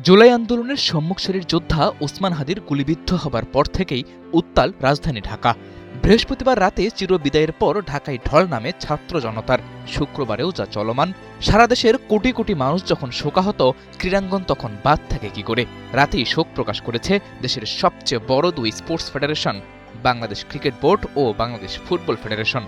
জুলাই আন্দোলনের সম্মুখ সারির যোদ্ধা ওসমান হাদির গুলিবিদ্ধ হবার পর থেকেই উত্তাল রাজধানী ঢাকা। বৃহস্পতিবার রাতে চিরবিদায়ের পর ঢাকায় ঢল নামে ছাত্র জনতার। শুক্রবারেও যা চলমান। সারা দেশের কোটি কোটি মানুষ যখন শোকাহত, ক্রীড়াঙ্গন তখন বাদ থাকে কি করে? রাতেই শোক প্রকাশ করেছে দেশের সবচেয়ে বড় দুই sports federation, Bangladesh cricket board ও বাংলাদেশ ফুটবল ফেডারেশন।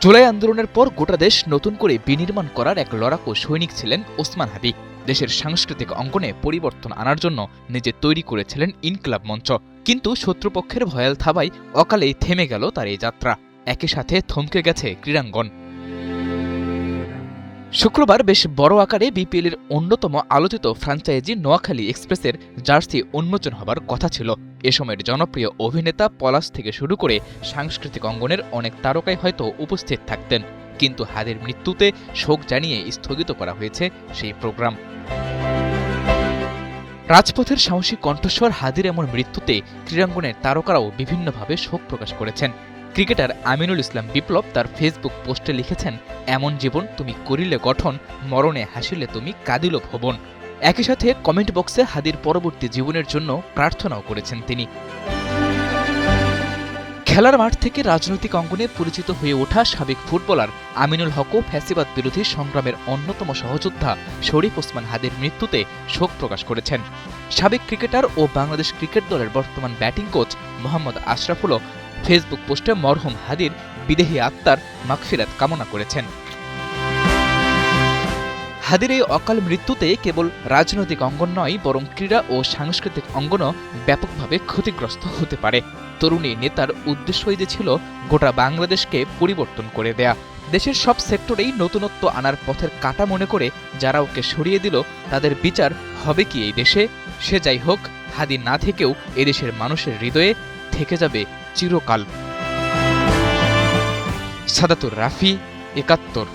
জুলাই আন্দোলনের পর গোটা দেশ নতুন করে বিনির্মাণ করার এক লড়াকু সৈনিক ছিলেন ওসমান হাদি। দেশের সাংস্কৃতিক অঙ্গনে পরিবর্তন আনার জন্য নিজে তৈরি করেছিলেন ইনকিলাব মঞ্চ। কিন্তু শত্রুপক্ষের ভয়াল থাবায় অকালেই থেমে গেল তার এই যাত্রা। একই সাথে থমকে গেছে ক্রীড়াঙ্গন। শুক্রবার বেশ বড় আকারে বিপিএলের অন্যতম আলোচিত ফ্র্যাঞ্চাইজি নোয়াখালী এক্সপ্রেসের জার্সি উন্মোচন হবার কথা ছিল। এ সময়ের জনপ্রিয় অভিনেতা পলাশ থেকে শুরু করে সাংস্কৃতিক অঙ্গনের অনেক তারকাই হয়তো উপস্থিত থাকতেন, কিন্তু হাদির মৃত্যুতে শোক জানিয়ে স্থগিত করা হয়েছে সেই প্রোগ্রাম। রাজপথের সাহসী কণ্ঠস্বর হাদির এমন মৃত্যুতে ক্রীড়াঙ্গনের তারকারাও বিভিন্নভাবে শোক প্রকাশ করেছেন। ক্রিকেটার আমিনুল ইসলাম বিপ্লব তার ফেসবুক পোস্টে লিখেছেন, এমন জীবন তুমি করিলে গঠন, মরণে হাসিলে তুমি কাঁদিল ভুবন। একই সাথে কমেন্ট বক্সে হাদির পরবর্তী জীবনের জন্য প্রার্থনাও করেছেন তিনি। খেলার মাঠ থেকে রাজনৈতিক অঙ্গনে পরিচিত হয়ে ওঠা সাবেক ফুটবলার আমিনুল হকও ফ্যাসিবাদ বিরোধী সংগ্রামের অন্যতম সহযোদ্ধা শরীফ ওসমান হাদির মৃত্যুতে শোক প্রকাশ করেছেন। সাবেক ক্রিকেটার ও বাংলাদেশ ক্রিকেট দলের বর্তমান ব্যাটিং কোচ মোহাম্মদ আশরাফুলও ফেসবুক পোস্টে মরহুম হাদির বিদেহী আত্মার মাগফিরাত কামনা করেছেন। হাদির এই অকাল মৃত্যুতে কেবল রাজনৈতিক অঙ্গন নয়, বরং ক্রীড়া ও সাংস্কৃতিক অঙ্গনও ব্যাপকভাবে ক্ষতিগ্রস্ত হতে পারে। তরুণী নেতার উদ্দেশ্যই যে ছিল গোটা বাংলাদেশকে পরিবর্তন করে দেয়া। দেশের সব সেক্টরেই নতুনত্ব আনার পথের কাঁটা মনে করে যারা ওকে সরিয়ে দিল, তাদের বিচার হবে কি এই দেশে? সে যাই হোক, হাদি না থেকেও এদেশের মানুষের হৃদয়ে থেকে যাবে চিরকাল। সাদাতুর রাফি, ৭১।